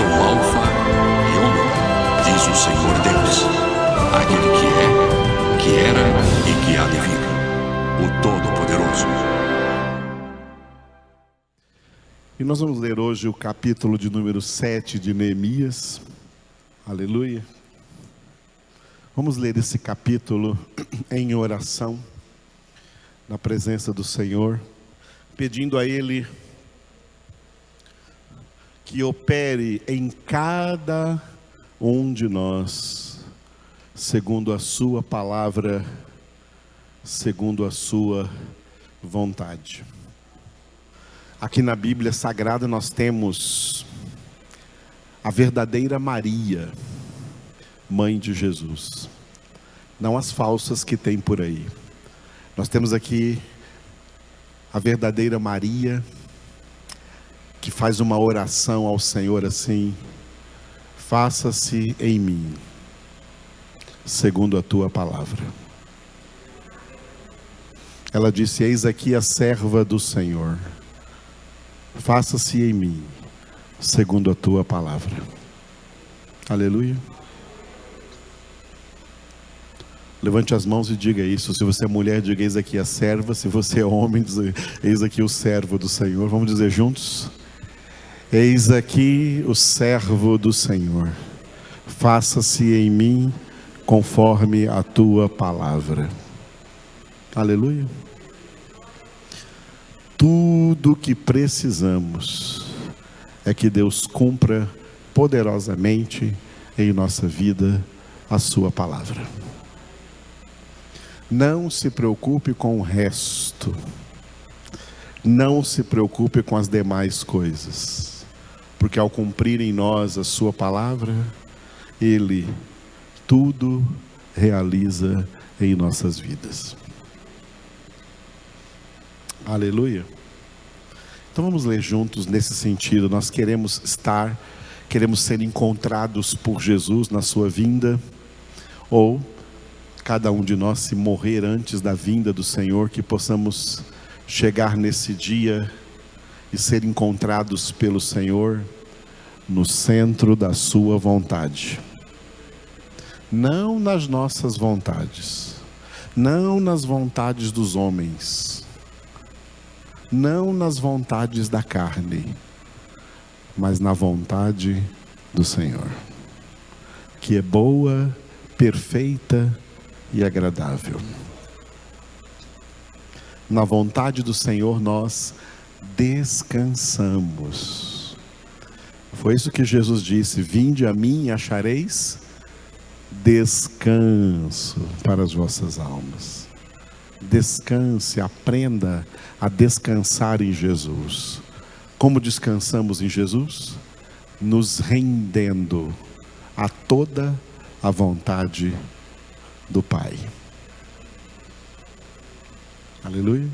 sou o Alfa e Ômega, diz o Senhor Deus, aquele que era e que há de vir, o Todo-Poderoso. E nós vamos ler hoje o capítulo de número 7 de Neemias. Aleluia. Vamos ler esse capítulo em oração, na presença do Senhor, pedindo a Ele que opere em cada um de nós, segundo a sua palavra, segundo a sua vontade. Aqui na Bíblia Sagrada nós temos a verdadeira Maria, mãe de Jesus, não as falsas que tem por aí. Nós temos aqui a verdadeira Maria, que faz uma oração ao Senhor assim: faça-se em mim, segundo a tua palavra. Ela disse: eis aqui a serva do Senhor, faça-se em mim, segundo a tua palavra. Aleluia. Levante as mãos e diga isso. Se você é mulher, diga: eis aqui a serva. Se você é homem, diga: eis aqui o servo do Senhor. Vamos dizer juntos? Eis aqui o servo do Senhor, faça-se em mim conforme a tua palavra. Aleluia. Tudo o que precisamos é que Deus cumpra poderosamente em nossa vida a sua palavra. Não se preocupe com o resto, não se preocupe com as demais coisas, porque ao cumprir em nós a sua palavra, Ele tudo realiza em nossas vidas. Aleluia. Então vamos ler juntos nesse sentido. Nós queremos ser encontrados por Jesus na sua vinda, ou cada um de nós, se morrer antes da vinda do Senhor, que possamos chegar nesse dia e ser encontrados pelo Senhor no centro da sua vontade. Não nas nossas vontades, não nas vontades dos homens, não nas vontades da carne, mas na vontade do Senhor, que é boa, perfeita e agradável. Na vontade do Senhor nós descansamos. Foi isso que Jesus disse: vinde a mim e achareis descanso para as vossas almas. Descanse, aprenda a descansar em Jesus. Como descansamos em Jesus? Nos rendendo a toda a vontade do Pai. Aleluia.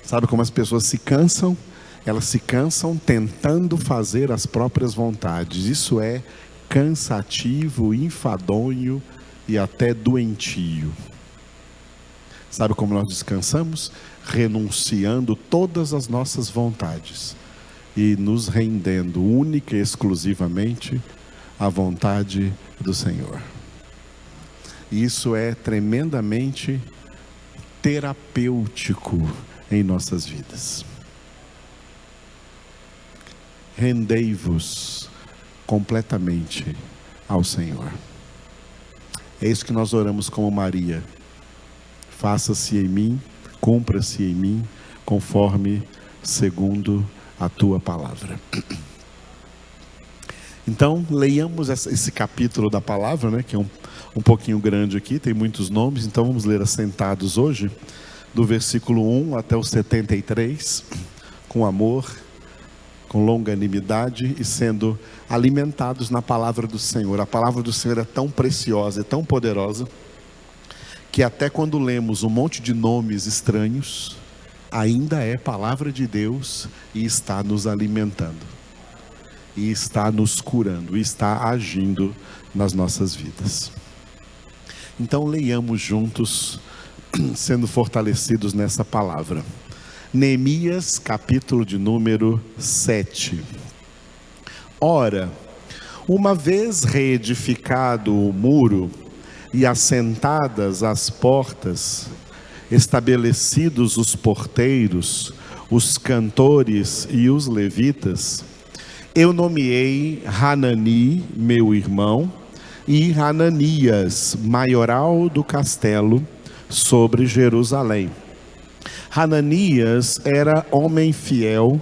Sabe como as pessoas se cansam? Elas se cansam tentando fazer as próprias vontades. Isso é cansativo, enfadonho e até doentio. Sabe como nós descansamos? Renunciando todas as nossas vontades e nos rendendo única e exclusivamente à vontade do Senhor. Isso é tremendamente terapêutico em nossas vidas. Rendei-vos completamente ao Senhor. É isso que nós oramos como Maria. Faça-se em mim, cumpra-se em mim, conforme segundo a tua palavra. Então, leiamos esse capítulo da palavra, né, que é um pouquinho grande aqui, tem muitos nomes, então vamos ler assentados hoje, do versículo 1 até o 73, com amor, com longanimidade e sendo alimentados na palavra do Senhor. A palavra do Senhor é tão preciosa, é tão poderosa, que até quando lemos um monte de nomes estranhos, ainda é palavra de Deus e está nos alimentando, e está nos curando, e está agindo nas nossas vidas. Então leiamos juntos, sendo fortalecidos nessa palavra. Neemias, capítulo de número 7. Ora, uma vez reedificado o muro e assentadas as portas, estabelecidos os porteiros, os cantores e os levitas, eu nomeei Hanani, meu irmão, e Hananias, maioral do castelo, sobre Jerusalém. Hananias era homem fiel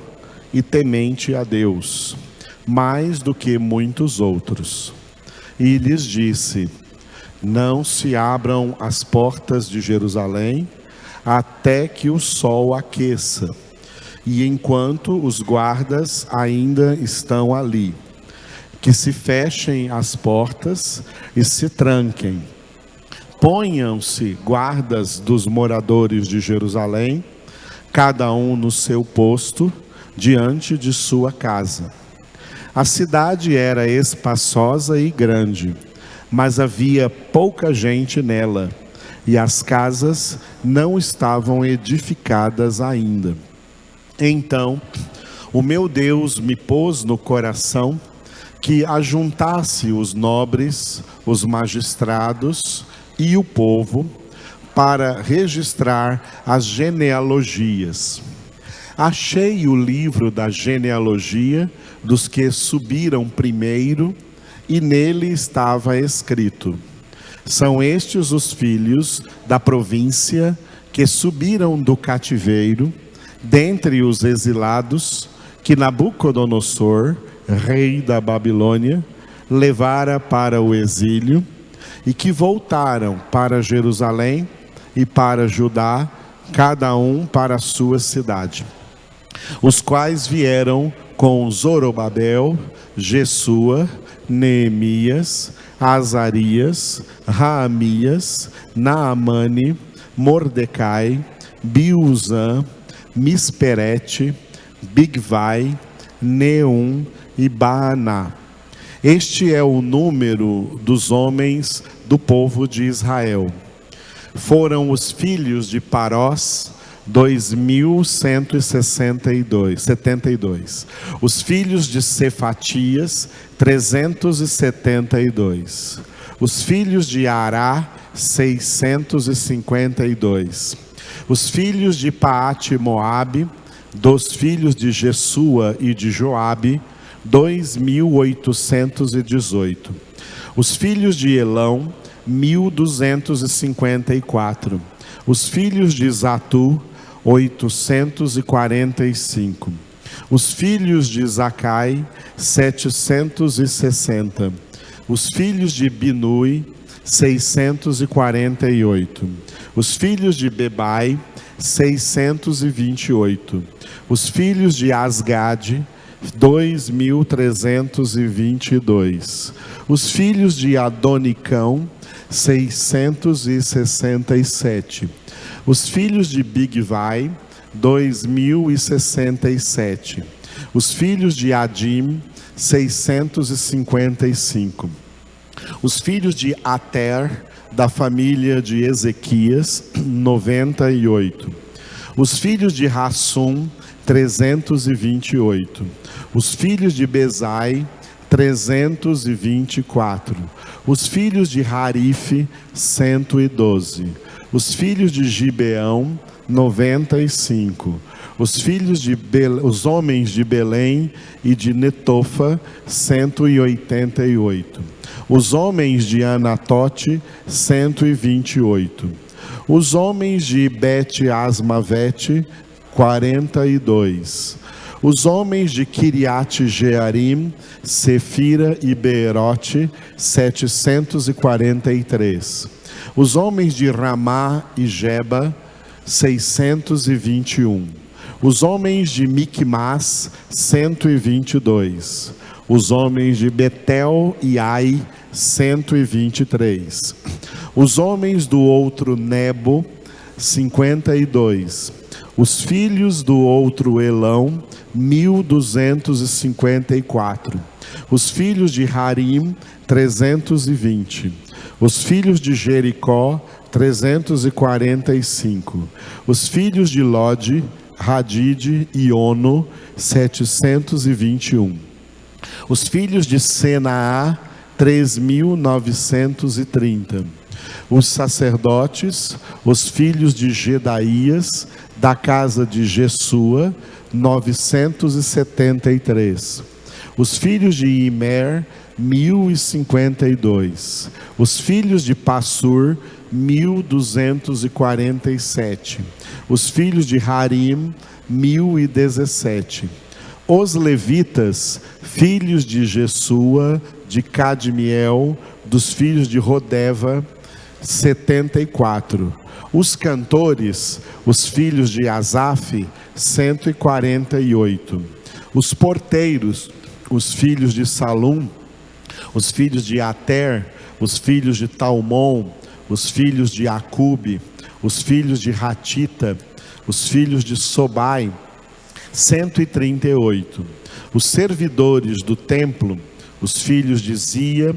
e temente a Deus, mais do que muitos outros. E lhes disse: não se abram as portas de Jerusalém até que o sol aqueça, e enquanto os guardas ainda estão ali, que se fechem as portas e se tranquem. Ponham-se guardas dos moradores de Jerusalém, cada um no seu posto, diante de sua casa. A cidade era espaçosa e grande, mas havia pouca gente nela, e as casas não estavam edificadas ainda. Então, o meu Deus me pôs no coração que ajuntasse os nobres, os magistrados e o povo para registrar as genealogias. Achei o livro da genealogia dos que subiram primeiro, e nele estava escrito: são estes os filhos da província que subiram do cativeiro, dentre os exilados, que Nabucodonosor, rei da Babilônia, levara para o exílio, e que voltaram para Jerusalém e para Judá, cada um para a sua cidade. Os quais vieram com Zorobabel, Jesua, Neemias, Azarias, Raamias, Naamane, Mordecai, Bilzã, Misperete, Bigvai, Neum e Baaná. Este é o número dos homens do povo de Israel. Foram os filhos de Parós, 2.172. Os filhos de Cefatias, 372. Os filhos de Ará, 652. Os filhos de Paate-Moabe, dos filhos de Jesua e de Joabe, 2.818. Os filhos de Elão, 1.254. Os filhos de Zatu, 845. Os filhos de Zacai, 760. Os filhos de Binui, 648. Os filhos de Bebai, 628. Os filhos de Asgade, 2.322. Os filhos de Adonicão, 667. Os filhos de Bigvai, 2.067. Os filhos de Adim, 655. Os filhos de Ater, da família de Ezequias, 98. Os filhos de Rassum, 328. Os filhos de Bezai, 324. Os filhos de Harife, 112. Os filhos de Gibeão, 95. Os homens de Belém e de Netofa, 188. Os homens de Anatote, 128. Os homens de Bet-Asmavete, 42. Os homens de Kiriat-Jearim, Sefira e Beerote, 743. Os homens de Ramá e Geba, 621. Os homens de Miquimás, 122. Os homens de Betel e Ai, 123. Os homens do outro Nebo, 52. Os filhos do outro Elão, 1.254. Os filhos de Harim, 320. Os filhos de Jericó, 345. Os filhos de Lode, Hadide e Ono, 721. Os filhos de Senaá, 3.930. Os sacerdotes, os filhos de Gedaías, da casa de Jesua, 973. Os filhos de Imer, 1.052. Os filhos de Passur, 1.247. Os filhos de Harim, 1.017. Os levitas, filhos de Jesua, de Cadmiel, dos filhos de Rodeva, 74. Os cantores, os filhos de Asaf, 148. Os porteiros, os filhos de Salum, os filhos de Ater, os filhos de Talmon, os filhos de Acube, os filhos de Ratita, os filhos de Sobai, 138. Os servidores do templo, os filhos de Zia,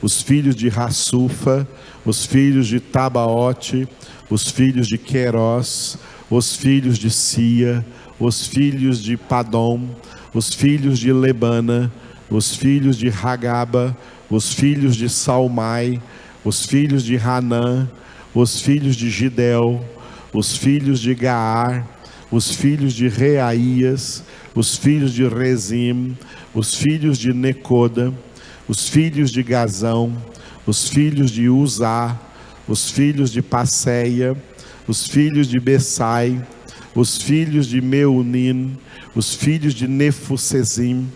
os filhos de Rassufa, os filhos de Tabaote, os filhos de Querós, os filhos de Sia, os filhos de Padom, os filhos de Lebana, os filhos de Hagaba, os filhos de Salmai, os filhos de Hanã, os filhos de Gidel, os filhos de Gaar, os filhos de Reaías, os filhos de Rezim, os filhos de Necoda, os filhos de Gazão, os filhos de Uzá, os filhos de Passeia, os filhos de Bessai, os filhos de Meunim, os filhos de Nefusesim,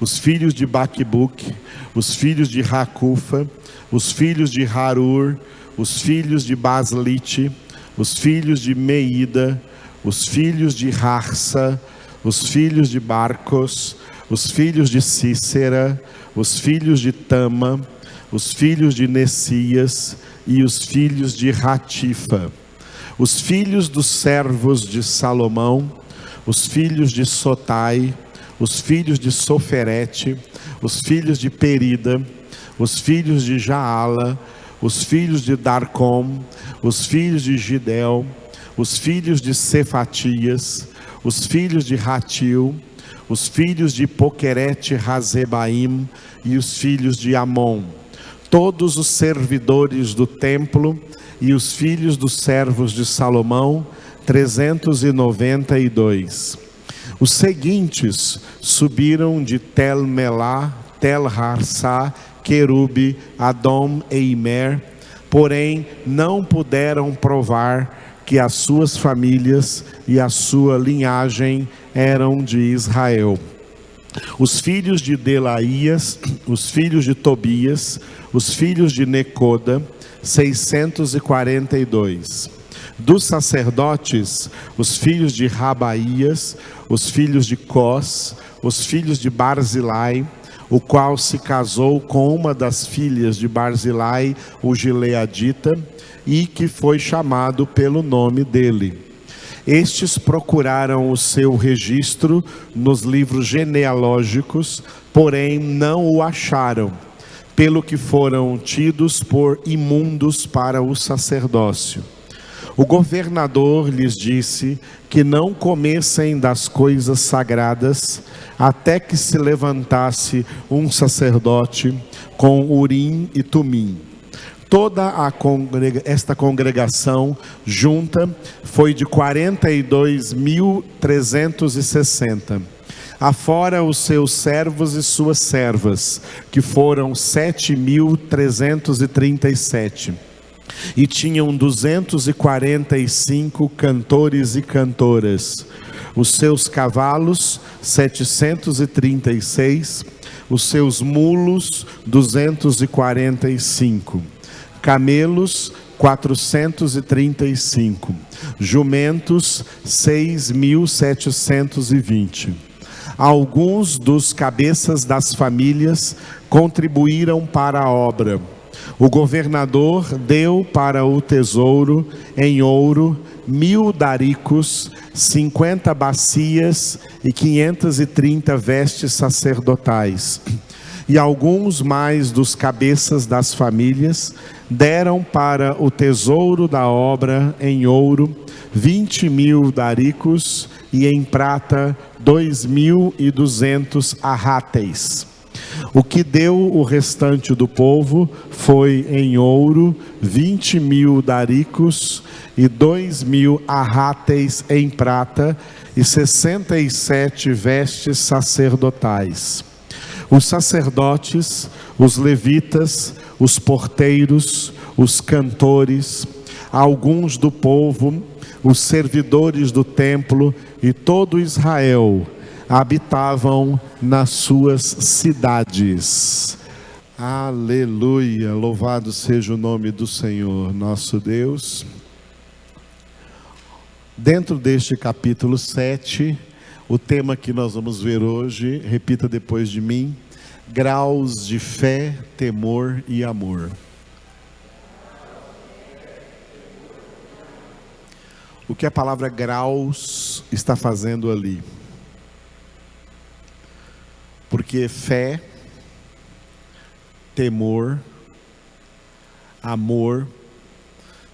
os filhos de Baquebuque, os filhos de Racufa, os filhos de Harur, os filhos de Baslite, os filhos de Meida, os filhos de Harsa, os filhos de Barcos, os filhos de Cícera, os filhos de Tama, os filhos de Nessias e os filhos de Ratifa. Os filhos dos servos de Salomão, os filhos de Sotai, os filhos de Soferete, os filhos de Perida, os filhos de Jaala, os filhos de Darcom, os filhos de Gidel, os filhos de Cefatias, os filhos de Ratil, os filhos de Poquerete Razebaim e os filhos de Amon. Todos os servidores do templo e os filhos dos servos de Salomão, 392. Os seguintes subiram de Tel-Melá, Tel-Harsá, Querube, Adom e Imer, porém não puderam provar que as suas famílias e a sua linhagem eram de Israel. Os filhos de Delaías, os filhos de Tobias, os filhos de Necoda, 642. Dos sacerdotes, os filhos de Rabaías, os filhos de Cós, os filhos de Barzilai, o qual se casou com uma das filhas de Barzilai, o Gileadita, e que foi chamado pelo nome dele. Estes procuraram o seu registro nos livros genealógicos, porém não o acharam, pelo que foram tidos por imundos para o sacerdócio. O governador lhes disse que não comessem das coisas sagradas, até que se levantasse um sacerdote com Urim e Tumim. Toda esta congregação junta foi de 42.360. Afora os seus servos e suas servas, que foram 7.337. E tinham 245 cantores e cantoras. Os seus cavalos, 736. Os seus mulos, 245. Camelos, 435. Jumentos, 6.720. Alguns dos cabeças das famílias contribuíram para a obra. O governador deu para o tesouro em ouro 1.000 daricos, 50 bacias e 530 vestes sacerdotais. E alguns mais dos cabeças das famílias deram para o tesouro da obra em ouro 20.000 daricos e em prata 2.200 arráteis. O que deu o restante do povo foi em ouro 20.000 daricos e 2.000 arráteis em prata e 67 vestes sacerdotais. Os sacerdotes, os levitas, os porteiros, os cantores, alguns do povo, os servidores do templo e todo Israel habitavam nas suas cidades. Aleluia, louvado seja o nome do Senhor, nosso Deus. Dentro deste capítulo 7, o tema que nós vamos ver hoje, repita depois de mim: graus de fé, temor e amor. O que a palavra graus está fazendo ali? Porque fé, temor, amor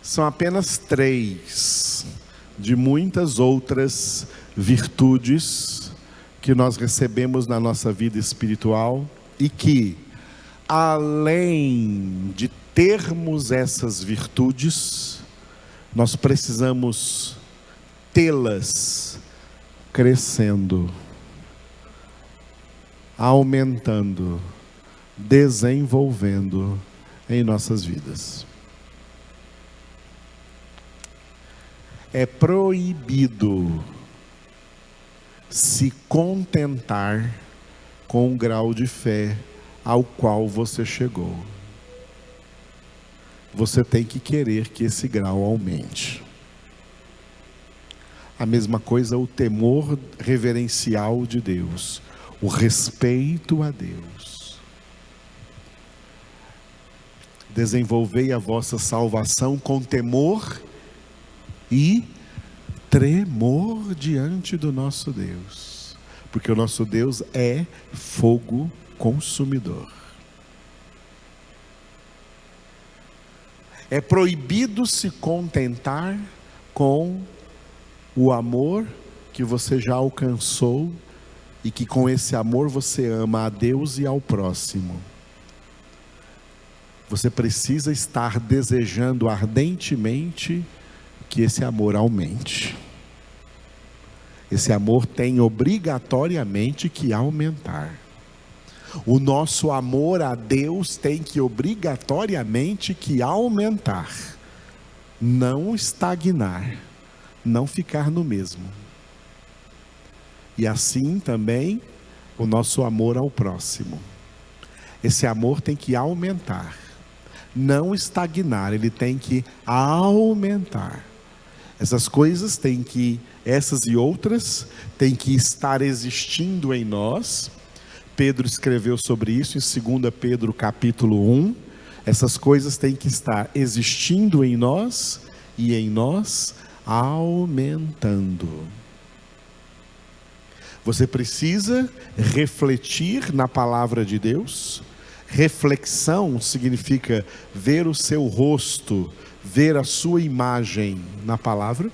são apenas 3 de muitas outras virtudes que nós recebemos na nossa vida espiritual e que, além de termos essas virtudes, nós precisamos tê-las crescendo, aumentando, desenvolvendo em nossas vidas. É proibido se contentar com o grau de fé ao qual você chegou. Você tem que querer que esse grau aumente. A mesma coisa o temor reverencial de Deus, o respeito a Deus. Desenvolvei a vossa salvação com temor e tremor diante do nosso Deus, porque o nosso Deus é fogo consumidor. É proibido se contentar com o amor que você já alcançou e que com esse amor você ama a Deus e ao próximo. Você precisa estar desejando ardentemente que esse amor aumente. Esse amor tem obrigatoriamente que aumentar. O nosso amor a Deus tem que obrigatoriamente que aumentar, não estagnar, não ficar no mesmo. E assim também o nosso amor ao próximo. Esse amor tem que aumentar, não estagnar, ele tem que aumentar. Essas coisas têm que, essas e outras, têm que estar existindo em nós. Pedro escreveu sobre isso em 2 Pedro capítulo 1. Essas coisas têm que estar existindo em nós e em nós aumentando. Você precisa refletir na palavra de Deus. Reflexão significa ver o seu rosto, ver a sua imagem na palavra.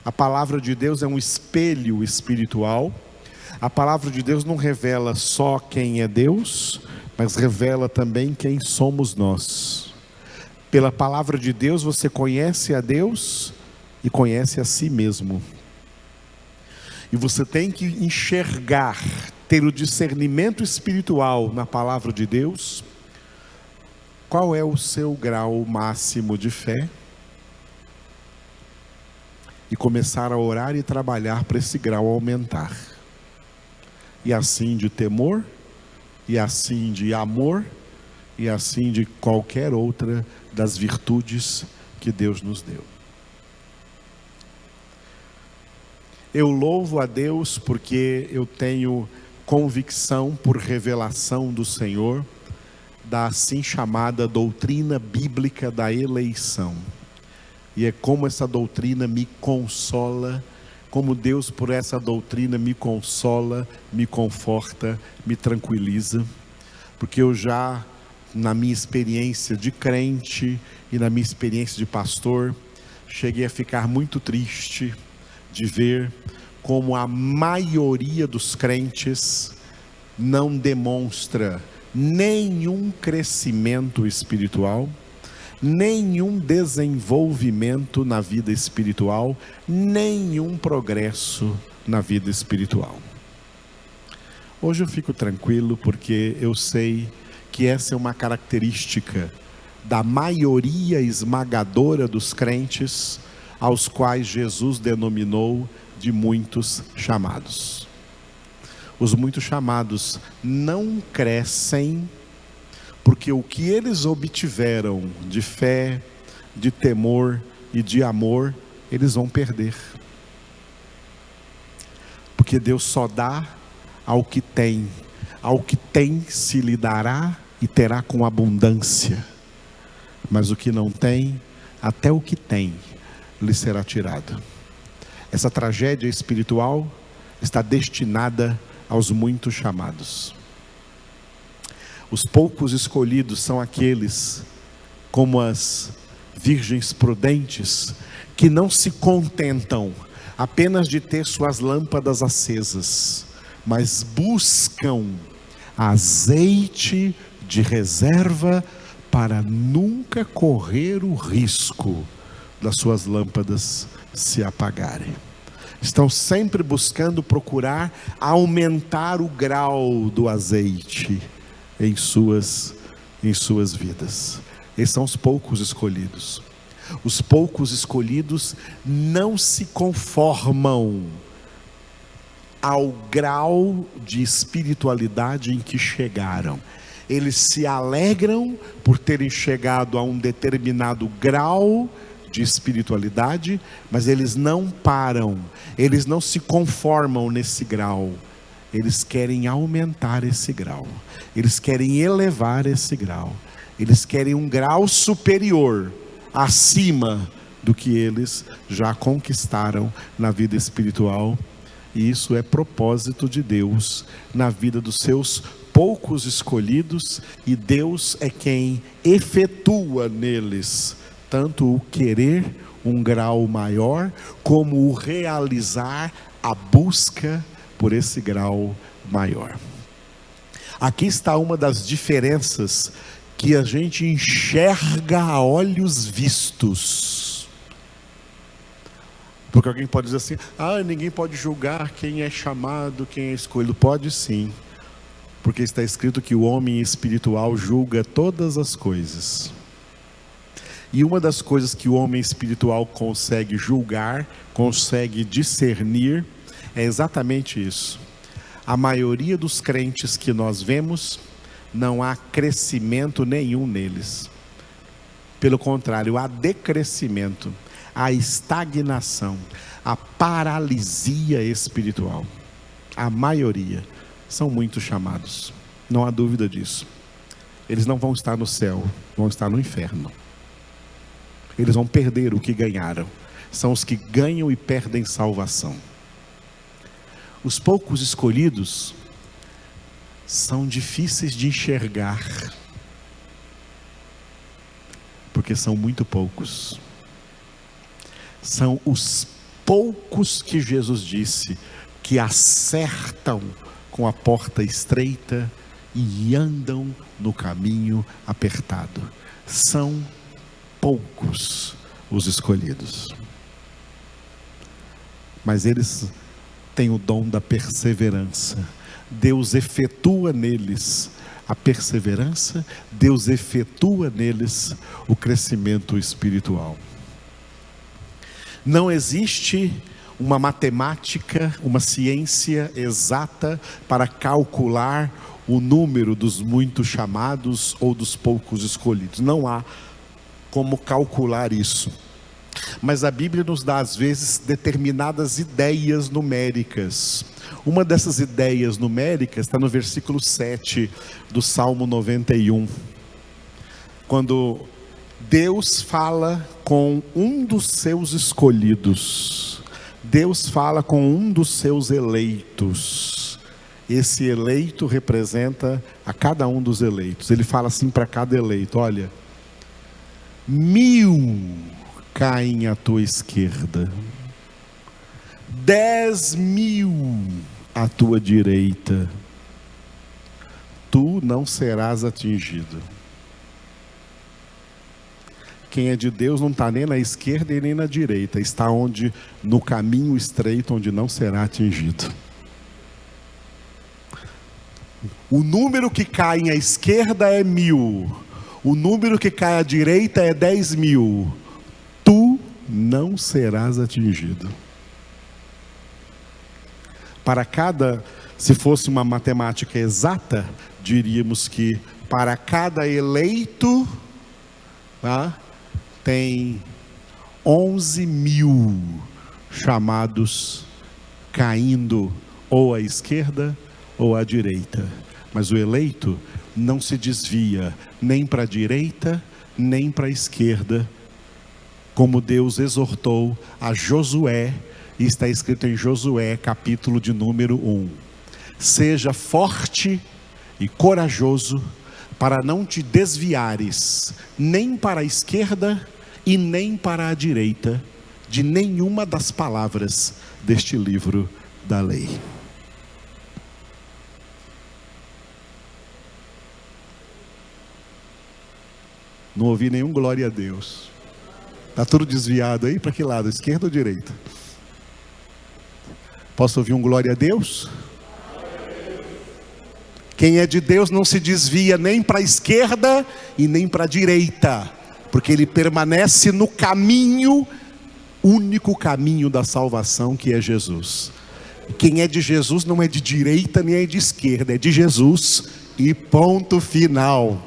A palavra de Deus é um espelho espiritual. A palavra de Deus não revela só quem é Deus, mas revela também quem somos nós. Pela palavra de Deus você conhece a Deus e conhece a si mesmo. E você tem que enxergar, ter o discernimento espiritual na palavra de Deus. Qual é o seu grau máximo de fé? E começar a orar e trabalhar para esse grau aumentar. E assim de temor, e assim de amor, e assim de qualquer outra das virtudes que Deus nos deu. Eu louvo a Deus porque eu tenho convicção por revelação do Senhor da assim chamada doutrina bíblica da eleição. E é como essa doutrina me consola, como Deus por essa doutrina me consola, me conforta, me tranquiliza, porque eu já, na minha experiência de crente e na minha experiência de pastor, cheguei a ficar muito triste de ver como a maioria dos crentes não demonstra nenhum crescimento espiritual, nenhum desenvolvimento na vida espiritual, nenhum progresso na vida espiritual. Hoje eu fico tranquilo porque eu sei que essa é uma característica da maioria esmagadora dos crentes, aos quais Jesus denominou de muitos chamados. Os muitos chamados não crescem porque o que eles obtiveram de fé, de temor e de amor, eles vão perder. Porque Deus só dá ao que tem se lhe dará e terá com abundância. Mas o que não tem, até o que tem, lhe será tirado. Essa tragédia espiritual está destinada aos muitos chamados. Os poucos escolhidos são aqueles, como as virgens prudentes, que não se contentam apenas de ter suas lâmpadas acesas, mas buscam azeite de reserva para nunca correr o risco das suas lâmpadas se apagarem. Estão sempre buscando procurar aumentar o grau do azeite em suas vidas. Esses são os poucos escolhidos. Os poucos escolhidos não se conformam ao grau de espiritualidade em que chegaram. Eles se alegram por terem chegado a um determinado grau de espiritualidade, mas eles não param, eles não se conformam nesse grau. Eles querem aumentar esse grau, eles querem elevar esse grau, eles querem um grau superior, acima do que eles já conquistaram na vida espiritual. E isso é propósito de Deus na vida dos seus poucos escolhidos, e Deus é quem efetua neles tanto o querer um grau maior, como o realizar a busca por esse grau maior. Aqui está uma das diferenças que a gente enxerga a olhos vistos. Porque alguém pode dizer assim: ninguém pode julgar quem é chamado, quem é escolhido. Pode sim, porque está escrito que o homem espiritual julga todas as coisas. E uma das coisas que o homem espiritual consegue julgar, consegue discernir, é exatamente isso. A maioria dos crentes que nós vemos, não há crescimento nenhum neles. Pelo contrário, há decrescimento, há estagnação, há paralisia espiritual. A maioria são muito chamados, não há dúvida disso. Eles não vão estar no céu, vão estar no inferno. Eles vão perder o que ganharam. São os que ganham e perdem salvação. Os poucos escolhidos são difíceis de enxergar, porque são muito poucos. São os poucos que Jesus disse que acertam com a porta estreita e andam no caminho apertado. São poucos os escolhidos, mas eles têm o dom da perseverança. Deus efetua neles a perseverança, Deus efetua neles o crescimento espiritual. Não existe uma matemática, uma ciência exata para calcular o número dos muitos chamados ou dos poucos escolhidos. Não há como calcular isso. Mas a Bíblia nos dá às vezes determinadas ideias numéricas. Uma dessas ideias numéricas está no versículo 7 do Salmo 91. Quando Deus fala com um dos seus escolhidos, Deus fala com um dos seus eleitos. Esse eleito representa a cada um dos eleitos. Ele fala assim para cada eleito: olha, 1000 caem à tua esquerda, 10.000 à tua direita, tu não serás atingido. Quem é de Deus não está nem na esquerda e nem na direita, está no caminho estreito, onde não será atingido. O número que cai à esquerda é 1000, o número que cai à direita é 10.000. Tu não serás atingido. Se fosse uma matemática exata, diríamos que para cada eleito, tem 11.000 chamados caindo ou à esquerda ou à direita. Mas o eleito não se desvia nem para a direita, nem para a esquerda, como Deus exortou a Josué, e está escrito em Josué, capítulo de número 1. Seja forte e corajoso, para não te desviares nem para a esquerda e nem para a direita de nenhuma das palavras deste livro da lei. Não ouvi nenhum glória a Deus. Está tudo desviado aí? Para que lado? Esquerda ou direita? Posso ouvir um glória a Deus? Quem é de Deus não se desvia nem para a esquerda e nem para a direita, porque ele permanece no caminho, único caminho da salvação, que é Jesus. Quem é de Jesus não é de direita nem é de esquerda, é de Jesus e ponto final.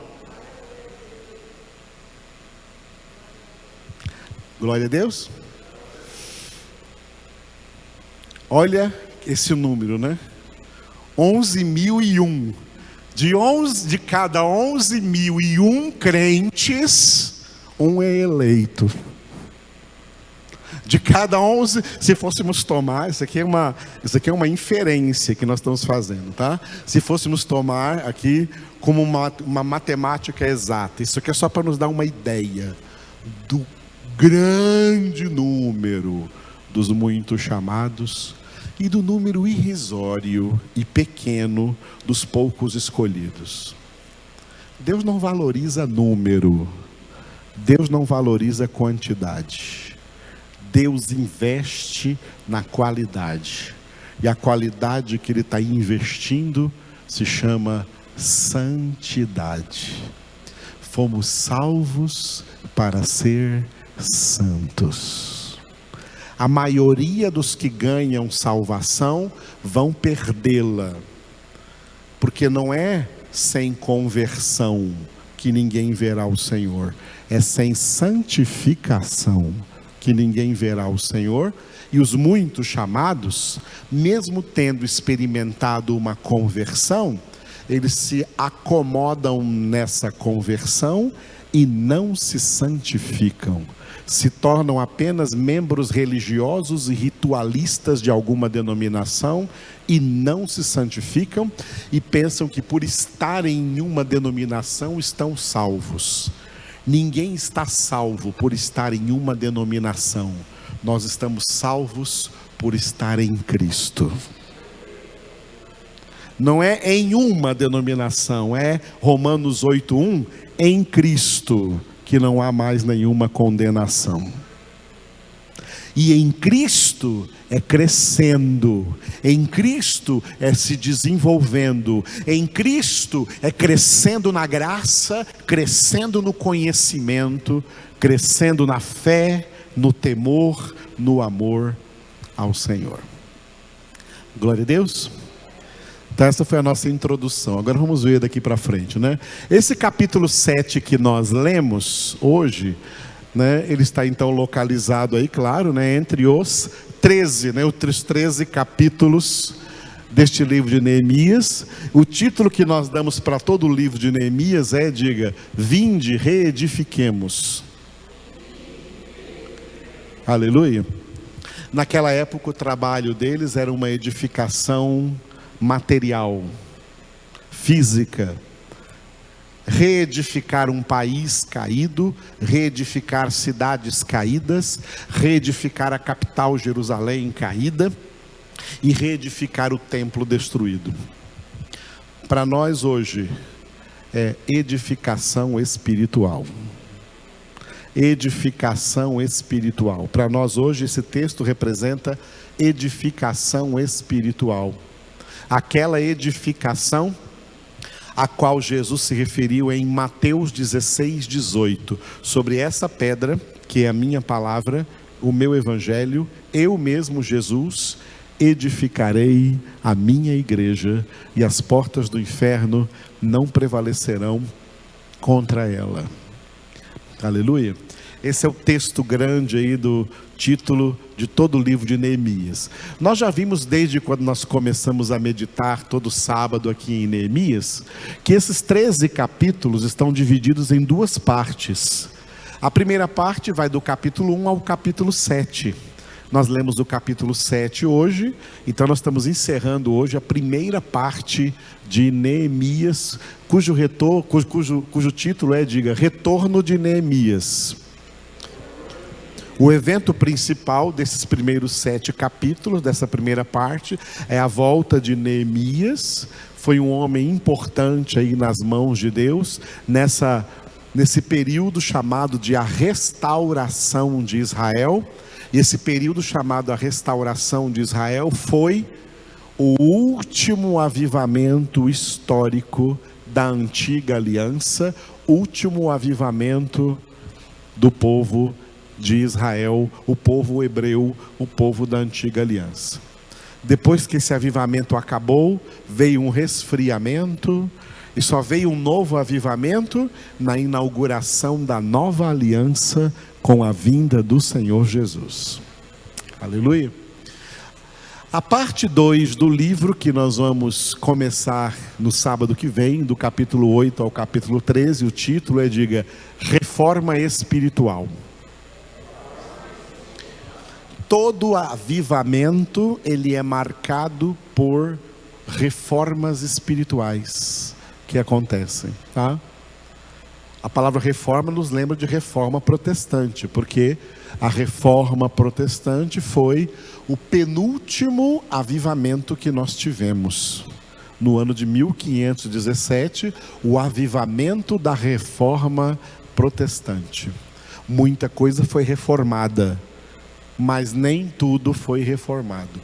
Glória a Deus. Olha esse número, né? 11.001. De cada 11.001 crentes, um é eleito. De cada 11, se fôssemos tomar, isso aqui é uma inferência que nós estamos fazendo, tá? Se fôssemos tomar aqui como uma matemática exata, isso aqui é só para nos dar uma ideia do grande número dos muitos chamados e do número irrisório e pequeno dos poucos escolhidos. Deus não valoriza número, Deus não valoriza quantidade. Deus investe na qualidade, e a qualidade que Ele está investindo se chama santidade. Fomos salvos para ser santos. A maioria dos que ganham salvação vão perdê-la, porque não é sem conversão que ninguém verá o Senhor, é sem santificação que ninguém verá o Senhor. E os muitos chamados, mesmo tendo experimentado uma conversão, eles se acomodam nessa conversão e não se santificam, se tornam apenas membros religiosos e ritualistas de alguma denominação e não se santificam, e pensam que por estarem em uma denominação estão salvos. Ninguém está salvo por estar em uma denominação. Nós estamos salvos por estar em Cristo. Não é em uma denominação, é Romanos 8:1, em Cristo, que não há mais nenhuma condenação. E em Cristo é crescendo, em Cristo é se desenvolvendo, em Cristo é crescendo na graça, crescendo no conhecimento, crescendo na fé, no temor, no amor ao Senhor. Glória a Deus. Então essa foi a nossa introdução. Agora vamos ver daqui para frente, né? Esse capítulo 7 que nós lemos hoje, né, ele está então localizado aí, claro, né, entre os 13, né, os 13 capítulos deste livro de Neemias. O título que nós damos para todo o livro de Neemias é, diga, vinde, reedifiquemos. Aleluia. Naquela época o trabalho deles era uma edificação material, física, reedificar um país caído, reedificar cidades caídas, reedificar a capital Jerusalém caída e reedificar o templo destruído. para nós hoje é edificação espiritual. Edificação espiritual. Para nós hoje esse texto representa edificação espiritual. Aquela edificação a qual Jesus se referiu em Mateus 16:18. Sobre essa pedra, que é a minha palavra, o meu evangelho, eu mesmo, Jesus, edificarei a minha igreja, e as portas do inferno não prevalecerão contra ela. Aleluia. Esse é o texto grande aí do título de todo o livro de Neemias. Nós já vimos desde quando nós começamos a meditar todo sábado aqui em Neemias, que esses 13 capítulos estão divididos em duas partes. A primeira parte vai do capítulo 1 ao capítulo 7. Nós lemos do capítulo 7 hoje, então nós estamos encerrando hoje a primeira parte de Neemias, cujo título é, Retorno de Neemias. O evento principal desses primeiros 7 capítulos, dessa primeira parte, é a volta de Neemias. Foi um homem importante aí nas mãos de Deus, nesse período chamado de a restauração de Israel. E esse período chamado a restauração de Israel foi o último avivamento histórico da antiga aliança, último avivamento do povo de Israel, o povo hebreu, o povo da antiga aliança. Depois que esse avivamento acabou, veio um resfriamento, e só veio um novo avivamento na inauguração da nova aliança com a vinda do Senhor Jesus. Aleluia. A parte 2 do livro, que nós vamos começar no sábado que vem, do capítulo 8 ao capítulo 13, o título é, Reforma Espiritual. Todo avivamento, ele é marcado por reformas espirituais que acontecem, tá? A palavra reforma nos lembra de reforma protestante, porque a reforma protestante foi o penúltimo avivamento que nós tivemos. No ano de 1517, o avivamento da reforma protestante. Muita coisa foi reformada, mas nem tudo foi reformado.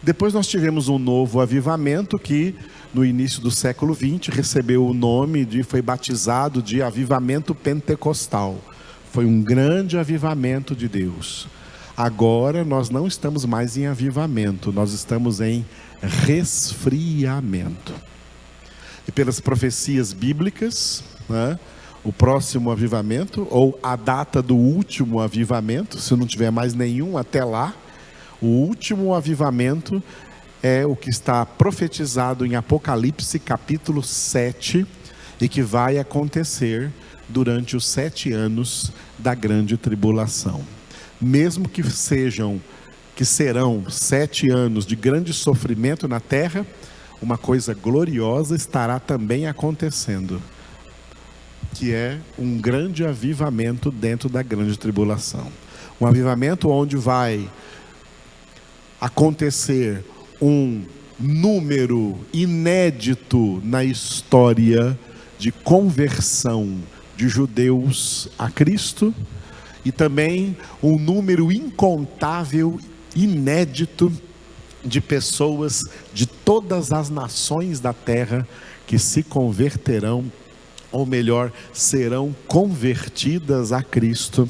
Depois nós tivemos um novo avivamento que, no início do século XX, recebeu o nome foi batizado de avivamento pentecostal. Foi um grande avivamento de Deus. Agora nós não estamos mais em avivamento, nós estamos em resfriamento. E pelas profecias bíblicas, né, o próximo avivamento, ou a data do último avivamento, se não tiver mais nenhum até lá, o último avivamento é o que está profetizado em Apocalipse capítulo 7, e que vai acontecer durante os 7 anos da grande tribulação. Mesmo que serão 7 anos de grande sofrimento na terra, uma coisa gloriosa estará também acontecendo, que é um grande avivamento dentro da grande tribulação. Um avivamento onde vai acontecer um número inédito na história de conversão de judeus a Cristo, e também um número incontável, inédito, de pessoas de todas as nações da terra que se converterão, ou melhor, serão convertidas a Cristo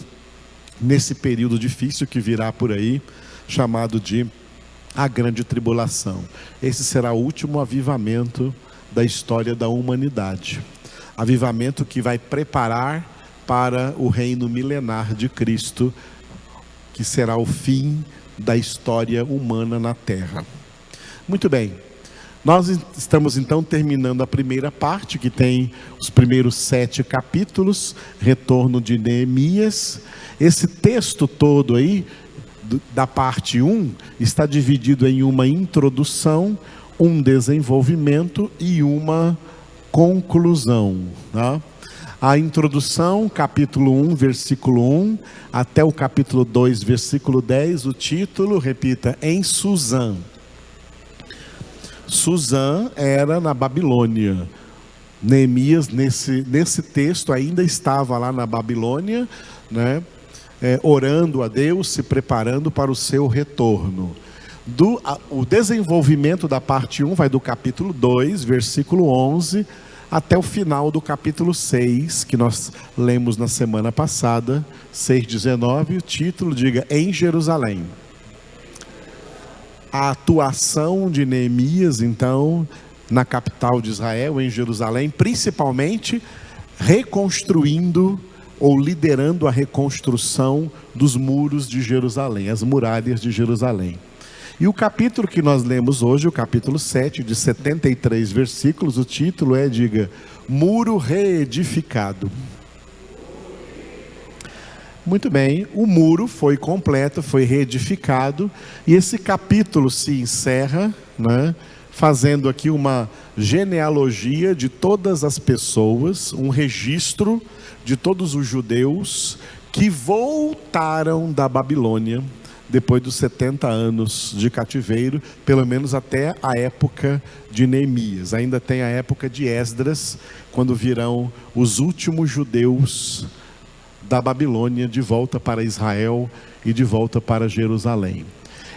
nesse período difícil que virá por aí, chamado de a grande tribulação. Esse será o último avivamento da história da humanidade. Avivamento que vai preparar para o reino milenar de Cristo, que será o fim da história humana na terra. Muito bem, nós estamos então terminando a primeira parte, que tem os primeiros 7 capítulos, retorno de Neemias. Esse texto todo aí, da parte 1, está dividido em uma introdução, um desenvolvimento e uma conclusão, tá? A introdução, capítulo 1, versículo 1, até o capítulo 2, versículo 10, o título, repita, em Suzã. Suzã era na Babilônia. Neemias, nesse texto, ainda estava lá na Babilônia, né? Orando a Deus, se preparando para o seu retorno. O desenvolvimento da parte 1 vai do capítulo 2, versículo 11, até o final do capítulo 6, que nós lemos na semana passada, 6:19, o título diga, em Jerusalém. A atuação de Neemias, então, na capital de Israel, em Jerusalém, principalmente reconstruindo ou liderando a reconstrução dos muros de Jerusalém, as muralhas de Jerusalém. E o capítulo que nós lemos hoje, o capítulo 7, de 73 versículos, o título diga, Muro Reedificado. Muito bem, o muro foi completo, foi reedificado, e esse capítulo se encerra, né, fazendo aqui uma genealogia de todas as pessoas, um registro de todos os judeus que voltaram da Babilônia depois dos 70 anos de cativeiro, pelo menos até a época de Neemias. Ainda tem a época de Esdras, quando virão os últimos judeus da Babilônia de volta para Israel e de volta para Jerusalém.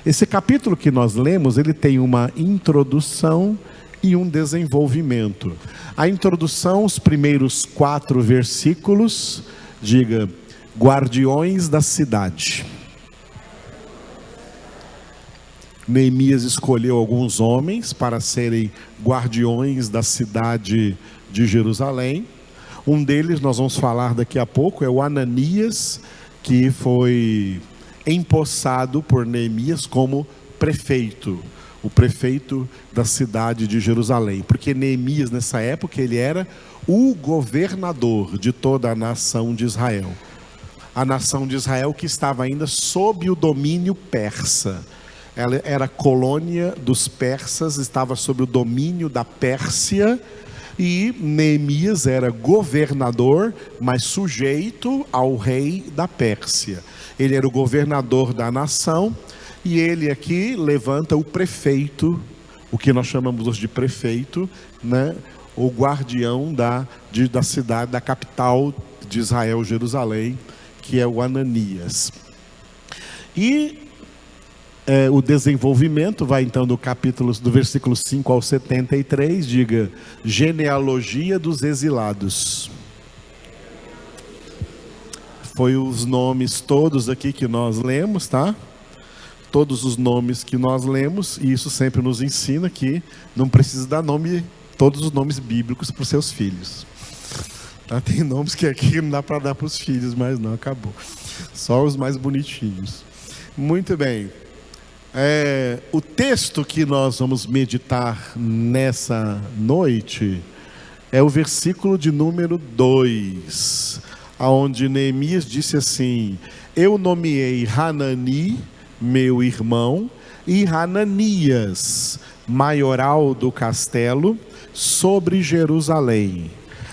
Esse capítulo que nós lemos, ele tem uma introdução e um desenvolvimento. A introdução, os primeiros 4 versículos, diga, guardiões da cidade. Neemias escolheu alguns homens para serem guardiões da cidade de Jerusalém. Um deles, nós vamos falar daqui a pouco, é o Ananias, que foi empossado por Neemias como prefeito, o prefeito da cidade de Jerusalém, porque Neemias nessa época ele era o governador de toda a nação de Israel. A nação de Israel que estava ainda sob o domínio persa. Ela era colônia dos persas, estava sob o domínio da Pérsia, e Neemias era governador, mas sujeito ao rei da Pérsia. Ele era o governador da nação, e ele aqui levanta o prefeito, o que nós chamamos hoje de prefeito, né? O guardião da cidade, da capital de Israel, Jerusalém, que é o Ananias. E o desenvolvimento vai então do versículo 5 ao 73, diga, genealogia dos exilados. Foi os nomes todos aqui que nós lemos, tá? Todos os nomes que nós lemos, e isso sempre nos ensina que não precisa dar todos os nomes bíblicos para os seus filhos. Tá? Tem nomes que aqui não dá para dar para os filhos, mas não, acabou. Só os mais bonitinhos. Muito bem. O texto que nós vamos meditar nessa noite é o versículo de número 2, onde Neemias disse assim, eu nomeei Hanani, meu irmão, e Hananias, maioral do castelo, sobre Jerusalém.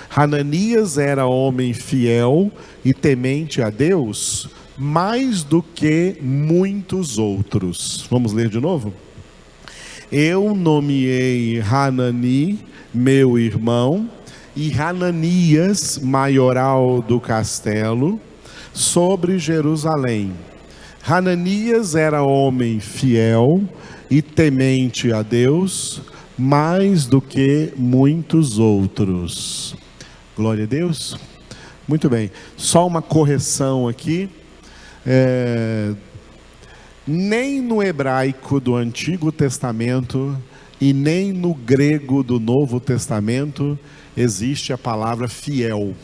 Hananias era homem fiel e temente a Deus, mais do que muitos outros. Vamos ler de novo? Eu nomeei Hanani, meu irmão, e Hananias, maioral do castelo, sobre Jerusalém. Hananias era homem fiel e temente a Deus, mais do que muitos outros. Glória a Deus. Muito bem, só uma correção aqui. Nem no hebraico do Antigo Testamento e nem no grego do Novo Testamento existe a palavra fiel.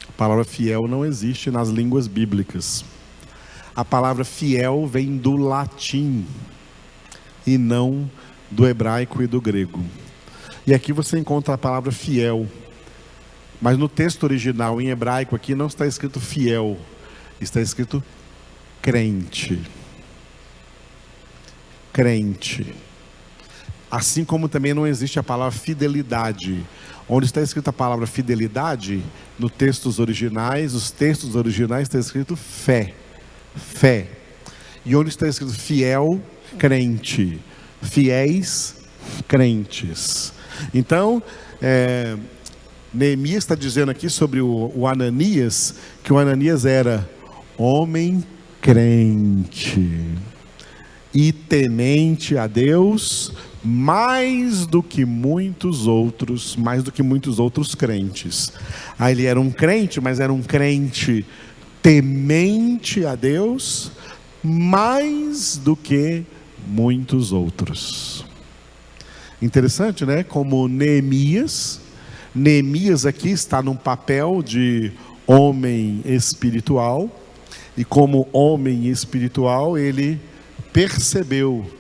A palavra fiel não existe nas línguas bíblicas. A palavra fiel vem do latim e não do hebraico e do grego. E aqui você encontra a palavra fiel, mas no texto original em hebraico aqui não está escrito fiel, está escrito crente. Crente. Assim como também não existe a palavra fidelidade. Onde está escrita a palavra fidelidade, nos textos originais, os textos originais está escrito fé. Fé. E onde está escrito fiel, crente. Fiéis, crentes. Então, Neemias está dizendo aqui sobre o Ananias, que o Ananias era homem crente e temente a Deus mais do que muitos outros crentes. Aí ele era um crente, mas era um crente temente a Deus mais do que muitos outros. Interessante, né? Como Neemias aqui está num papel de homem espiritual, e como homem espiritual ele percebeu,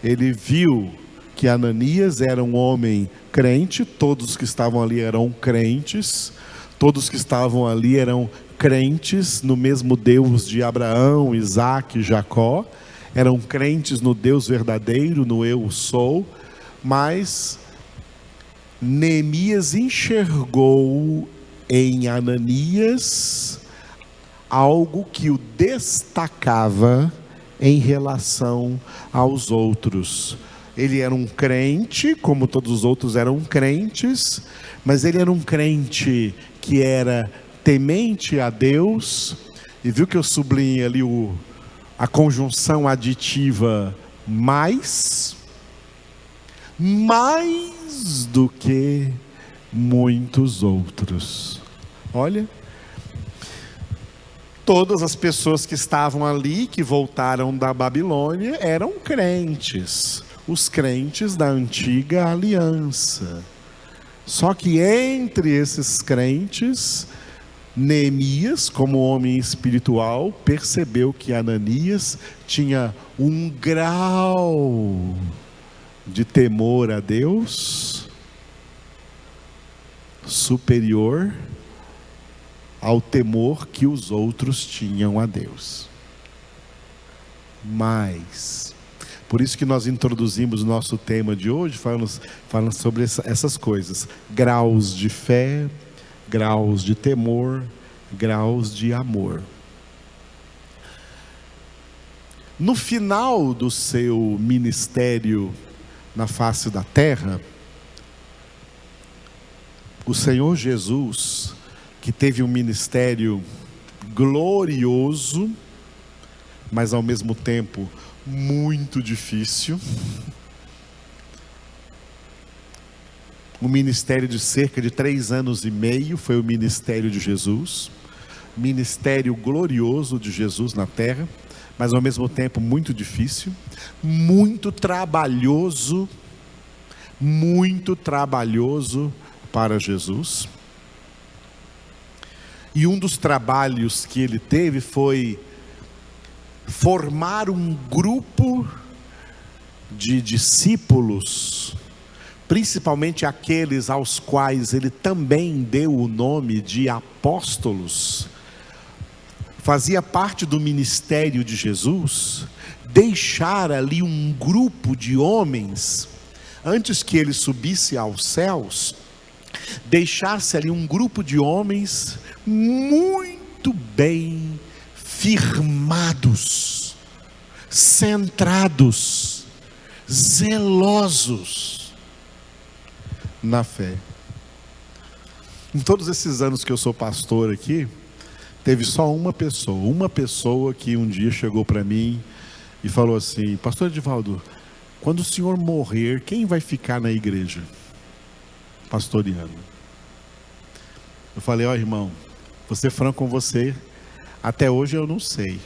ele viu que Ananias era um homem crente, todos que estavam ali eram crentes, todos que estavam ali eram crentes no mesmo Deus de Abraão, Isaque e Jacó, eram crentes no Deus verdadeiro, no eu sou, mas Neemias enxergou em Ananias algo que o destacava em relação aos outros. Ele era um crente, como todos os outros eram crentes, mas ele era um crente que era temente a Deus, e viu que eu sublinhei ali a conjunção aditiva mais do que muitos outros. Olha, todas as pessoas que estavam ali, que voltaram da Babilônia, eram crentes, os crentes da antiga aliança. Só que entre esses crentes, Neemias, como homem espiritual, percebeu que Ananias tinha um grau de temor a Deus superior ao temor que os outros tinham a Deus. Mas, por isso que nós introduzimos o nosso tema de hoje, falando sobre essas coisas: graus de fé, graus de temor, graus de amor. No final do seu ministério na face da terra, o Senhor Jesus, que teve um ministério glorioso, mas ao mesmo tempo muito difícil, um ministério de cerca de 3 anos e meio, foi o ministério de Jesus, ministério glorioso de Jesus na terra, mas ao mesmo tempo muito difícil, muito trabalhoso para Jesus. E um dos trabalhos que ele teve foi formar um grupo de discípulos, principalmente aqueles aos quais ele também deu o nome de apóstolos. Fazia parte do ministério de Jesus deixar ali um grupo de homens, antes que ele subisse aos céus, deixasse ali um grupo de homens muito bem firmados, centrados, zelosos na fé. Em todos esses anos que eu sou pastor aqui, teve só uma pessoa que um dia chegou para mim e falou assim: pastor Edivaldo, quando o senhor morrer, quem vai ficar na igreja pastoreando? Eu falei: ó, irmão, vou ser franco com você, até hoje eu não sei,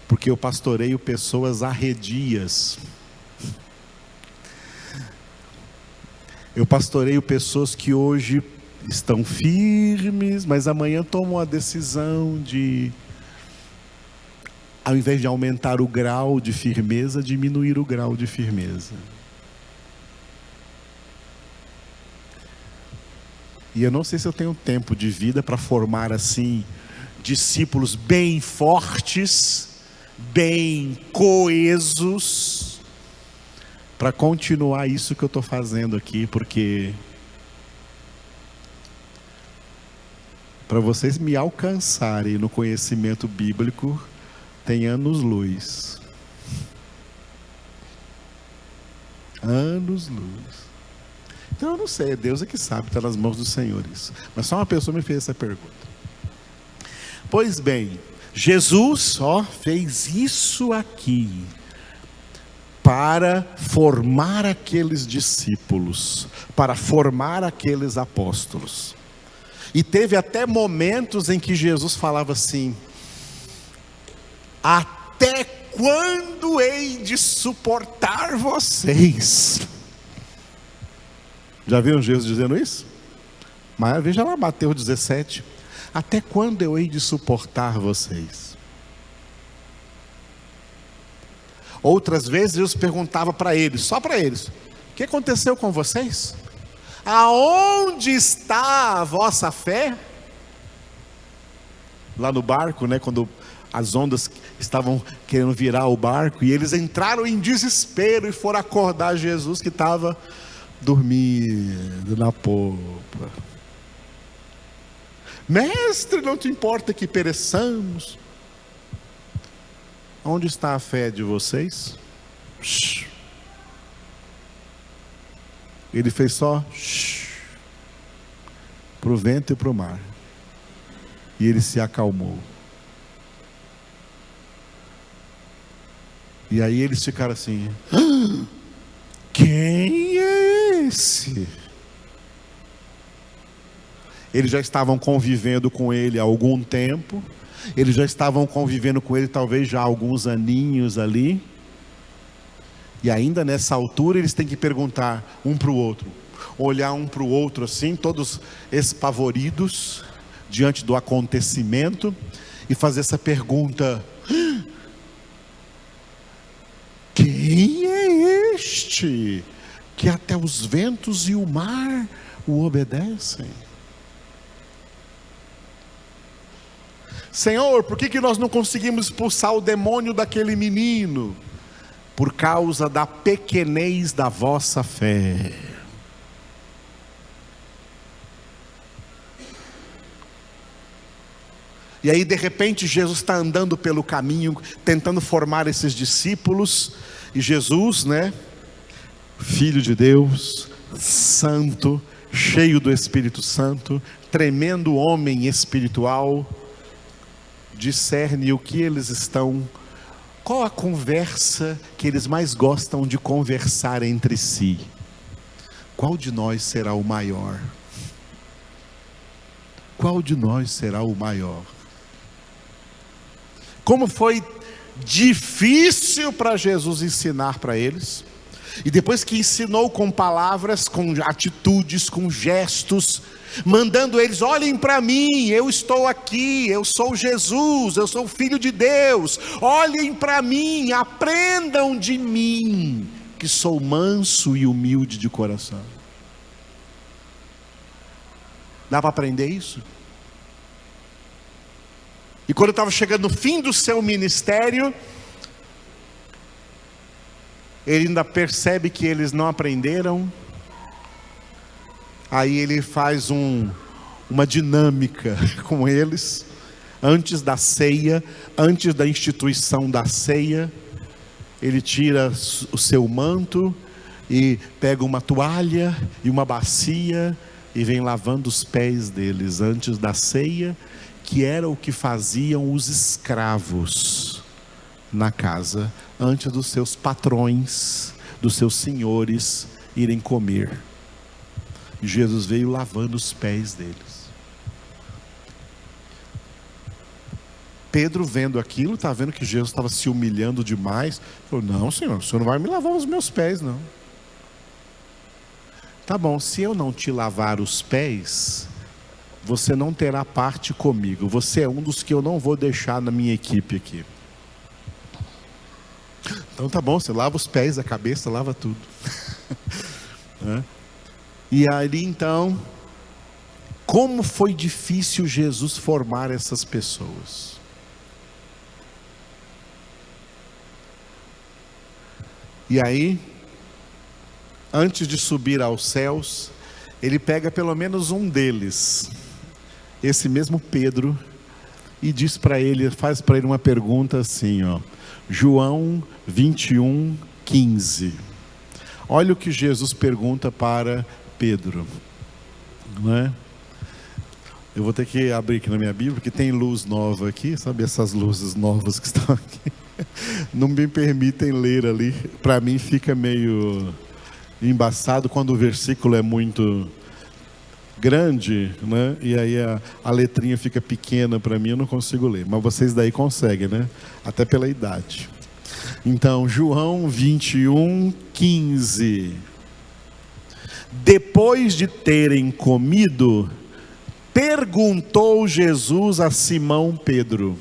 porque eu pastoreio pessoas arredias. Eu pastoreio pessoas que hoje estão firmes, mas amanhã tomam a decisão de, ao invés de aumentar o grau de firmeza, diminuir o grau de firmeza. E eu não sei se eu tenho tempo de vida para formar assim discípulos bem fortes, bem coesos, para continuar isso que eu estou fazendo aqui, porque para vocês me alcançarem no conhecimento bíblico, tem anos-luz. Anos-luz. Então eu não sei, Deus é que sabe, está nas mãos do Senhor isso. Mas só uma pessoa me fez essa pergunta. Pois bem, Jesus fez isso aqui para formar aqueles discípulos, para formar aqueles apóstolos. E teve até momentos em que Jesus falava assim: até quando hei de suportar vocês? Já viram Jesus dizendo isso? Mas veja lá, Mateus 17. Até quando eu hei de suportar vocês? Outras vezes Jesus perguntava para eles, só para eles: o que aconteceu com vocês? Aonde está a vossa fé? Lá no barco, né, quando as ondas estavam querendo virar o barco, e eles entraram em desespero e foram acordar Jesus, que estava dormindo na popa. Mestre, não te importa que pereçamos? Onde está a fé de vocês? Ele fez só para o vento e para o mar, e ele se acalmou. E aí eles ficaram assim: quem é esse? Eles já estavam convivendo com ele há algum tempo, eles já estavam convivendo com ele talvez já há alguns aninhos ali, e ainda nessa altura eles têm que perguntar um para o outro, olhar um para o outro assim, todos espavoridos diante do acontecimento, e fazer essa pergunta: quem é este que até os ventos e o mar o obedecem? Senhor, por que nós não conseguimos expulsar o demônio daquele menino? Por causa da pequenez da vossa fé. E aí de repente Jesus está andando pelo caminho, tentando formar esses discípulos, e Jesus, né, Filho de Deus, santo, cheio do Espírito Santo, tremendo homem espiritual, discerne o que eles estão, qual a conversa que eles mais gostam de conversar entre si. Qual de nós será o maior? Qual de nós será o maior? Como foi difícil para Jesus ensinar para eles, e depois que ensinou com palavras, com atitudes, com gestos, mandando eles: olhem para mim, eu estou aqui, eu sou Jesus, eu sou o Filho de Deus, olhem para mim, aprendam de mim, que sou manso e humilde de coração. Dá para aprender isso? E quando estava chegando no fim do seu ministério, ele ainda percebe que eles não aprenderam. Aí ele faz uma dinâmica com eles, antes da ceia, antes da instituição da ceia. Ele tira o seu manto e pega uma toalha e uma bacia e vem lavando os pés deles antes da ceia, que era o que faziam os escravos na casa, antes dos seus patrões, dos seus senhores irem comer. Jesus veio lavando os pés deles. Pedro, vendo aquilo, está vendo que Jesus estava se humilhando demais, falou: não, Senhor, o Senhor não vai me lavar os meus pés, não. Tá bom, se eu não te lavar os pés, você não terá parte comigo. Você é um dos que eu não vou deixar na minha equipe aqui. Então tá bom, você lava os pés, a cabeça, lava tudo. E ali então, como foi difícil Jesus formar essas pessoas. E aí, antes de subir aos céus, ele pega pelo menos um deles, esse mesmo Pedro, e diz para ele, faz para ele uma pergunta assim, João 21:15. Olha o que Jesus pergunta para Pedro, não é? Eu vou ter que abrir aqui na minha Bíblia, porque tem luz nova aqui, sabe essas luzes novas que estão aqui? Não me permitem ler ali, para mim fica meio embaçado quando o versículo é muito grande, né? E aí a letrinha fica pequena para mim, eu não consigo ler, mas vocês daí conseguem, né? Até pela idade. Então, João 21:15. Depois de terem comido, perguntou Jesus a Simão Pedro: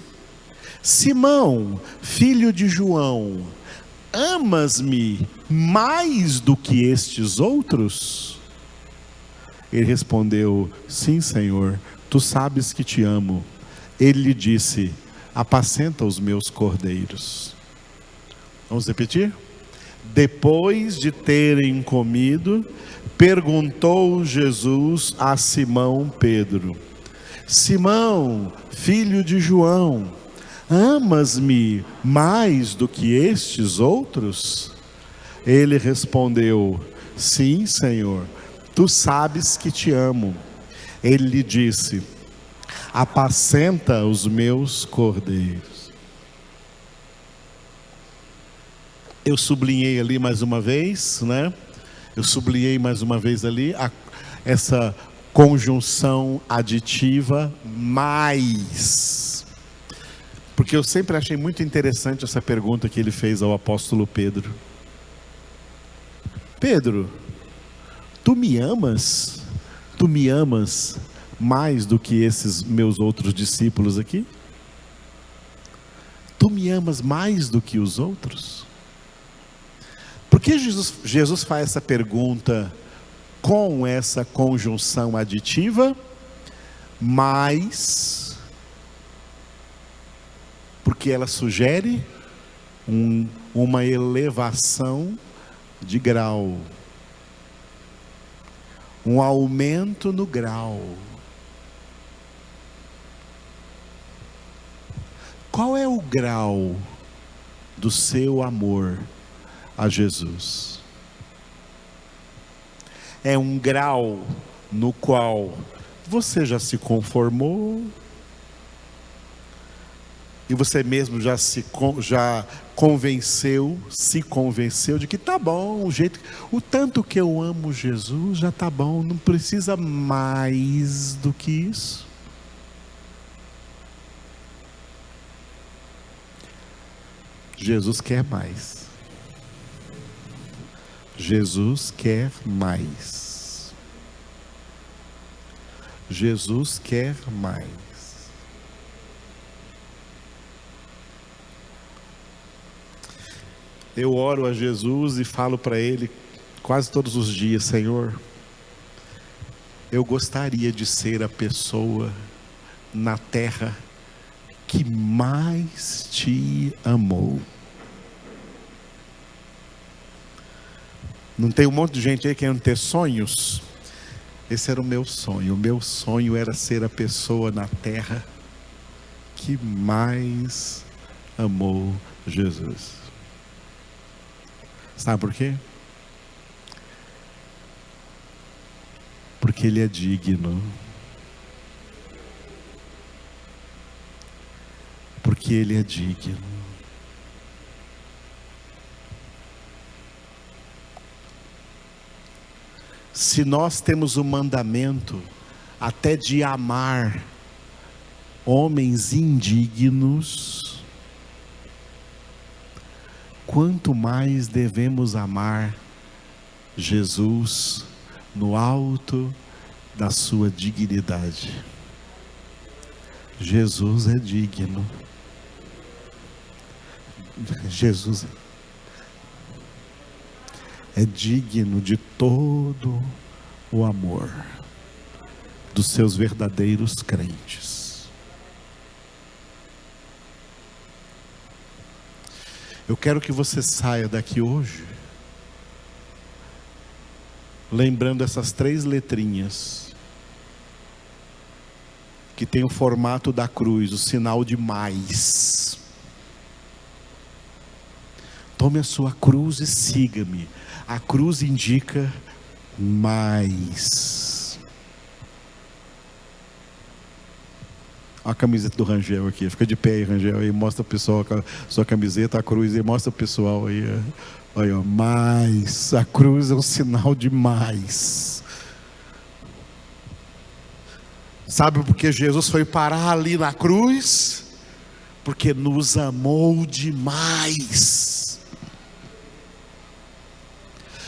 Simão, filho de João, amas-me mais do que estes outros? Ele respondeu: sim, Senhor, tu sabes que te amo. Ele lhe disse: apacenta os meus cordeiros. Vamos repetir? Depois de terem comido, perguntou Jesus a Simão Pedro: Simão, filho de João, amas-me mais do que estes outros? Ele respondeu: sim, Senhor, tu sabes que te amo. Ele lhe disse: apacenta os meus cordeiros. Eu sublinhei ali mais uma vez, né? Eu sublinhei mais uma vez ali essa conjunção aditiva mais. Porque eu sempre achei muito interessante essa pergunta que ele fez ao apóstolo Pedro. Pedro, tu me amas? Tu me amas mais do que esses meus outros discípulos aqui? Tu me amas mais do que os outros? Por que Jesus faz essa pergunta com essa conjunção aditiva? Mas, porque ela sugere uma elevação de grau, um aumento no grau. Qual é o grau do seu amor a Jesus? É um grau no qual você já se conformou e você mesmo já se convenceu de que tá bom, o tanto que eu amo Jesus já tá bom, não precisa mais do que isso. Jesus quer mais. Jesus quer mais. Jesus quer mais. Eu oro a Jesus e falo para Ele quase todos os dias: Senhor, eu gostaria de ser a pessoa na terra que mais te amou. Não tem um monte de gente aí querendo ter sonhos? Esse era o meu sonho. O meu sonho era ser a pessoa na terra que mais amou Jesus. Sabe por quê? Porque Ele é digno. Porque Ele é digno. Se nós temos o mandamento até de amar homens indignos, quanto mais devemos amar Jesus no alto da sua dignidade. Jesus é digno. Jesus é digno de todo o amor dos seus verdadeiros crentes. Eu quero que você saia daqui hoje lembrando essas 3 letrinhas que tem o formato da cruz, o sinal de mais. Tome a sua cruz e siga-me. A cruz indica mais. Olha a camiseta do Rangel aqui. Fica de pé aí, Rangel. Aí mostra o pessoal com a sua camiseta, a cruz. E mostra o pessoal aí. Olha, mais. A cruz é um sinal de mais. Sabe por que Jesus foi parar ali na cruz? Porque nos amou demais.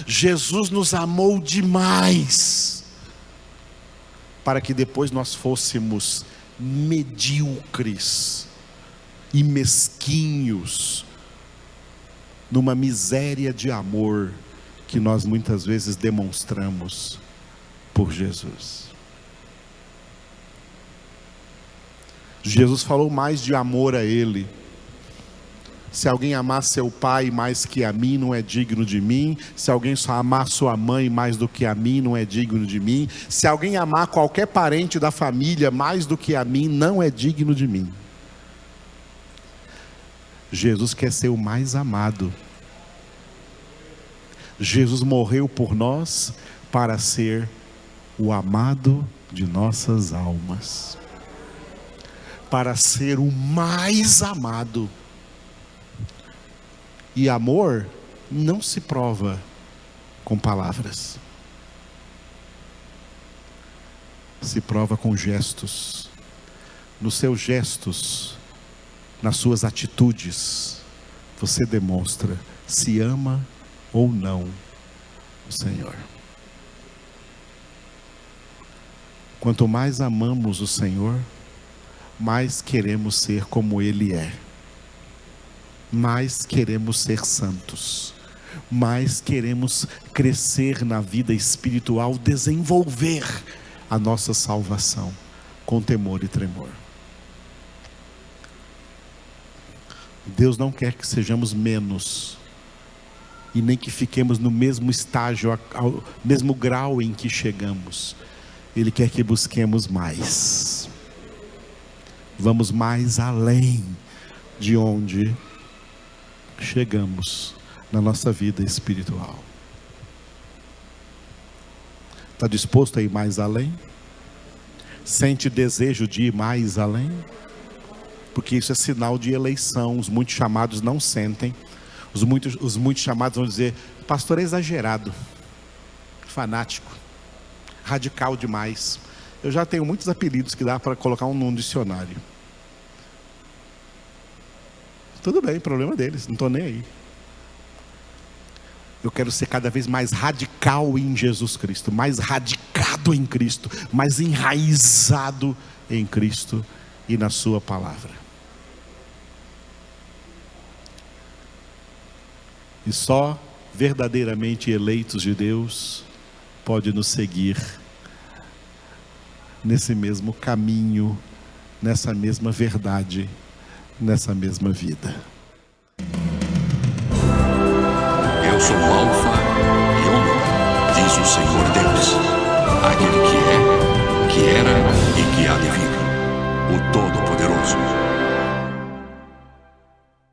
Jesus nos amou demais, para que depois nós fôssemos medíocres e mesquinhos, numa miséria de amor que nós muitas vezes demonstramos por Jesus. Jesus falou mais de amor a Ele. Se alguém amar seu pai mais que a mim, não é digno de mim. Se alguém só amar sua mãe mais do que a mim, não é digno de mim. Se alguém amar qualquer parente da família mais do que a mim, não é digno de mim. Jesus quer ser o mais amado. Jesus morreu por nós para ser o amado de nossas almas, para ser o mais amado. E amor não se prova com palavras, se prova com gestos. Nos seus gestos, nas suas atitudes, você demonstra se ama ou não o Senhor. Quanto mais amamos o Senhor, mais queremos ser como Ele é. Mais queremos ser santos. Mais queremos crescer na vida espiritual, desenvolver a nossa salvação com temor e tremor. Deus não quer que sejamos menos, e nem que fiquemos no mesmo estágio, ao mesmo grau em que chegamos. Ele quer que busquemos mais. Vamos mais além de onde chegamos na nossa vida espiritual. Está disposto a ir mais além? Sente desejo de ir mais além? Porque isso é sinal de eleição. Os muitos chamados não sentem. Os muitos chamados vão dizer: pastor é exagerado, fanático, radical demais. Eu já tenho muitos apelidos que dá para colocar num dicionário. Tudo bem, problema deles, não estou nem aí. Eu quero ser cada vez mais radical em Jesus Cristo, mais radicado em Cristo, mais enraizado em Cristo e na sua palavra. E só verdadeiramente eleitos de Deus pode nos seguir nesse mesmo caminho, nessa mesma verdade, nessa mesma vida. Eu sou o Alfa e Ômega, diz o Senhor Deus, aquele que é, que era e que há de vir, o Todo-Poderoso.